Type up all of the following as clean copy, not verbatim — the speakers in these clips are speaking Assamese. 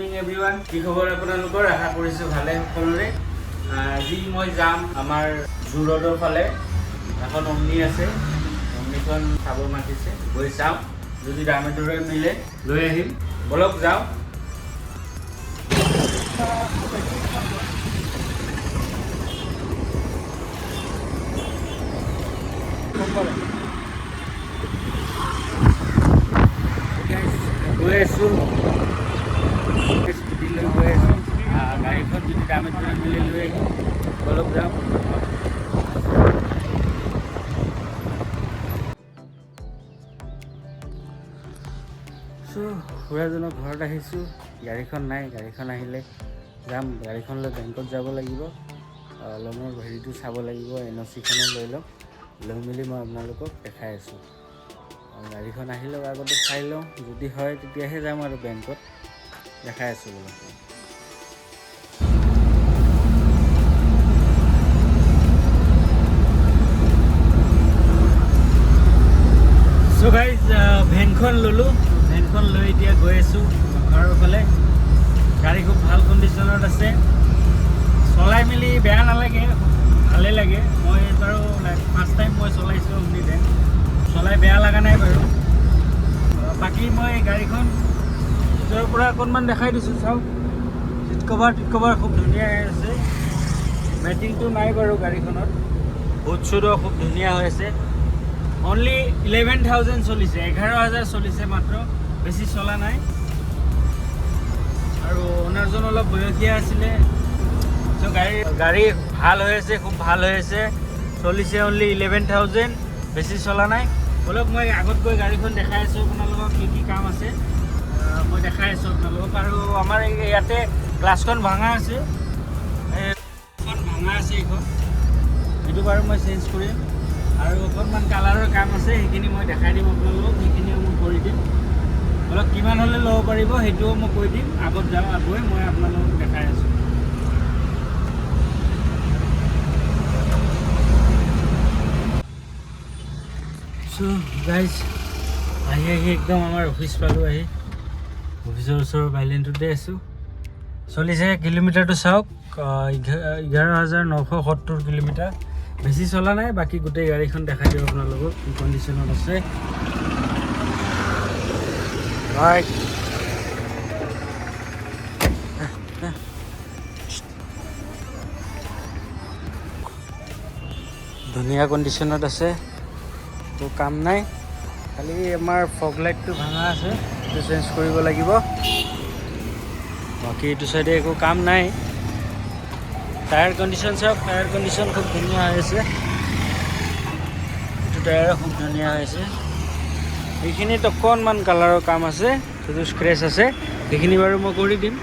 Morning everyone. কি খবৰ আপোনালোকৰ? আশা কৰিছোঁ ভালে সকলোৰে। আজি মই যাম আমাৰ জু ৰোডৰ ফালে। এখন অগ্নি আছে, অগ্নিখন চাব মাতিছে, গৈ চাওঁ। যদি দামে দৰে মিলে লৈ আহিম। বলক যাওঁ। গৈ আছোঁ, স্কুটি লৈ গৈ আছোঁ। গাড়ীখন যদি দামে দৰে মিলে লৈ আহিম। বলক যাওঁ। খুৰাজনৰ ঘৰত আহিছোঁ। গাড়ীখন নাই, গাড়ীখন আহিলে যাম। গাড়ীখন লৈ বেংকত যাব লাগিব, লোনৰ হেৰিটো চাব লাগিব, NOC-খনো লৈ ল'ম। লৈ মেলি মই আপোনালোকক দেখাই আছোঁ। গাড়ীখন আহিলেও আগতে চাই লওঁ, যদি হয় তেতিয়াহে যাম আৰু বেংকত। দেখাই আছোঁ বোলো। চ' গাইজ, ভেনখন ল'লোঁ। ভেনখন লৈ এতিয়া গৈ আছোঁ ঘৰৰ ফালে। গাড়ী খুব ভাল কণ্ডিশ্যনত আছে, চলাই মেলি বেয়া নালাগে, ভালেই লাগে। মই বাৰু ফাৰ্ষ্ট টাইম মই চলাইছোঁ অগ্নি ভেন, চলাই বেয়া লগা নাই বাৰু। বাকী মই গাড়ীখন ভিতৰৰ পৰা অকণমান দেখাই দিছোঁ, চাওক। ছিট কভাৰ খুব ধুনীয়া হৈ আছে। মেটিংটো নাই বাৰু গাড়ীখনত। বুট চুটো খুব ধুনীয়া হৈ আছে। অনলি 11,000 চলিছে, 11,000 চলিছে মাত্ৰ, বেছি চলা নাই। আৰু অনাৰজন অলপ বয়সীয়া আছিলে। চ' গাড়ী ভাল হৈ আছে, খুব ভাল হৈ আছে। চলিছে অনলি 11,000, বেছি চলা নাই। বলক মই আগত গৈ গাড়ীখন দেখাই আছোঁ আপোনালোকক, কি কি কাম আছে মই দেখাই আছোঁ আপোনালোকক। আৰু আমাৰ ইয়াতে গ্লাছখন ভাঙা আছে, ভাঙা আছে এইখন, সেইটো বাৰু মই চেঞ্জ কৰিম। আৰু অকণমান কালাৰৰ কাম আছে, সেইখিনি মই দেখাই দিম আপোনালোকক, সেইখিনিও মই কৰি দিম। অলপ কিমান হ'লে ল'ব পাৰিব সেইটোও মই কৈ দিম। আগত গৈ মই আপোনালোকক দেখাই আছোঁ। চ' গাইজ, আহি একদম আমাৰ অফিচ পালোঁ। অফিচৰ ওচৰৰ বাইলেনটোতে আছোঁ। চলিছে কিলোমিটাৰটো চাওক, 11,970 কিলোমিটাৰ, বেছি চলা নাই। বাকী গোটেই গাড়ীখন দেখাই দিওঁ আপোনালোকক কি কণ্ডিশ্যনত আছে। ধুনীয়া কণ্ডিশ্যনত আছে, একো কাম নাই। খালি আমাৰ ফগ লাইটটো ভাঙা আছে, সেইটো চেঞ্জ কৰিব লাগিব। বাকী এইটো চাইডে একো কাম নাই। টায়াৰ কণ্ডিশ্যন চাওক, টায়াৰ কণ্ডিশ্যন খুব ধুনীয়া হৈ আছে। এইটো টায়াৰো খুব ধুনীয়া হৈ আছে। এইখিনিত অকণমান কালাৰৰ কাম আছে, সেইটো স্ক্ৰেচ আছে, সেইখিনি বাৰু মই কৰি দিম।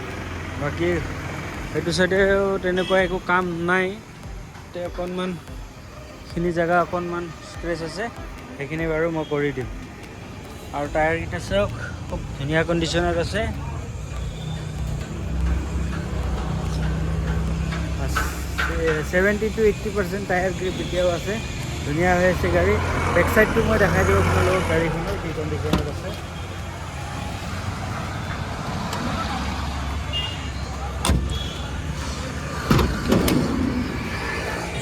বাকী সেইটো চাইডেও তেনেকুৱা একো কাম নাই। অকণমান এইখিনি জেগা অকণমান স্ক্ৰেচ আছে, সেইখিনি বাৰু মই কৰি দিম। আৰু টায়াৰকেইটা চাওক, খুব ধুনীয়া কণ্ডিশ্যনত আছে। 70 to 80% টায়াৰ গ্ৰিপ এতিয়াও আছে, ধুনীয়া হৈ আছে গাড়ী। বেক চাইডটো মই দেখাই দিওঁ আপোনালোকক গাড়ীখনৰ কি কণ্ডিশ্যনত আছে।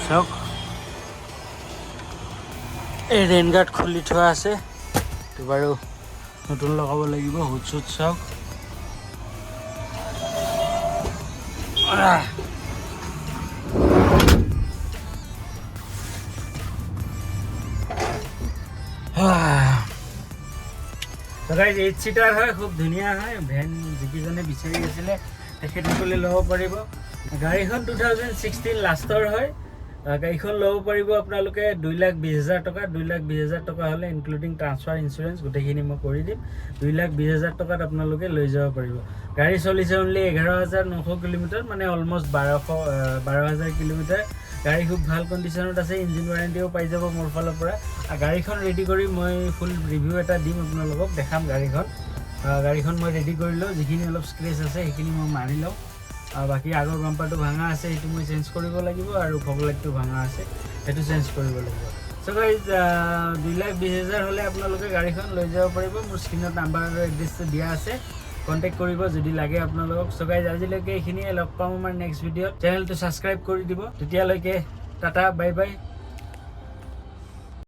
চাওক, এই ৰেইন গাৰ্ড খুলি থোৱা আছে, এইটো বাৰু নতুন লগাব লাগিব। হুড চুট চাওক, গাইজ 8 ছিটাৰ হয়, খুব ধুনীয়া হয়। ভেন যিকেইজনে বিচাৰি আছিলে তেখেতসকলে ল'ব পাৰিব। গাড়ীখন 2016 লাষ্টৰ হয়। গাড়ীখন ল'ব পাৰিব আপোনালোকে 2,20,000 টকা। 2,20,000 টকা হ'লে ইনক্লুডিং ট্ৰান্সফাৰ, ইঞ্চুৰেঞ্চ গোটেইখিনি মই কৰি দিম। 2,20,000 টকাত আপোনালোকে লৈ যাব পাৰিব। গাড়ী চলিছে অনলি 11,900 কিলোমিটাৰ, মানে অলমষ্ট 12,000 কিলোমিটাৰ। গাড়ী খুব ভাল কণ্ডিশ্যনত আছে, ইঞ্জিন ৱাৰেণ্টিও পাই যাব মোৰ ফালৰ পৰা। গাড়ীখন ৰেডি কৰি মই ফুল ৰিভিউ এটা দিম আপোনালোকক, দেখাম গাড়ীখন। গাড়ীখন মই ৰেডি কৰি লওঁ, যিখিনি অলপ স্ক্ৰেচ আছে সেইখিনি মই মাৰি লওঁ। বাকী আগৰ বাম্পাৰটো ভাঙা আছে, সেইটো মই চেঞ্জ কৰিব লাগিব। আৰু ফগ লাইটটো ভাঙা আছে, সেইটো চেঞ্জ কৰিব লাগিব। চ' গাইজ, 2,20,000 হ'লে আপোনালোকে গাড়ীখন লৈ যাব পাৰিব। মোৰ স্ক্ৰীণত নাম্বাৰ আৰু এড্ৰেছটো দিয়া আছে, কণ্টেক্ট কৰিব যদি লাগে আপোনালোকক। সো গাইজ আজিলৈকে এইখিনিয়ে, লগ পাম আমাৰ নেক্সট ভিডিঅ'ত। চেনেলটো ছাবস্ক্ৰাইব কৰি দিব। তেতিয়ালৈকে টাটা, বাই বাই।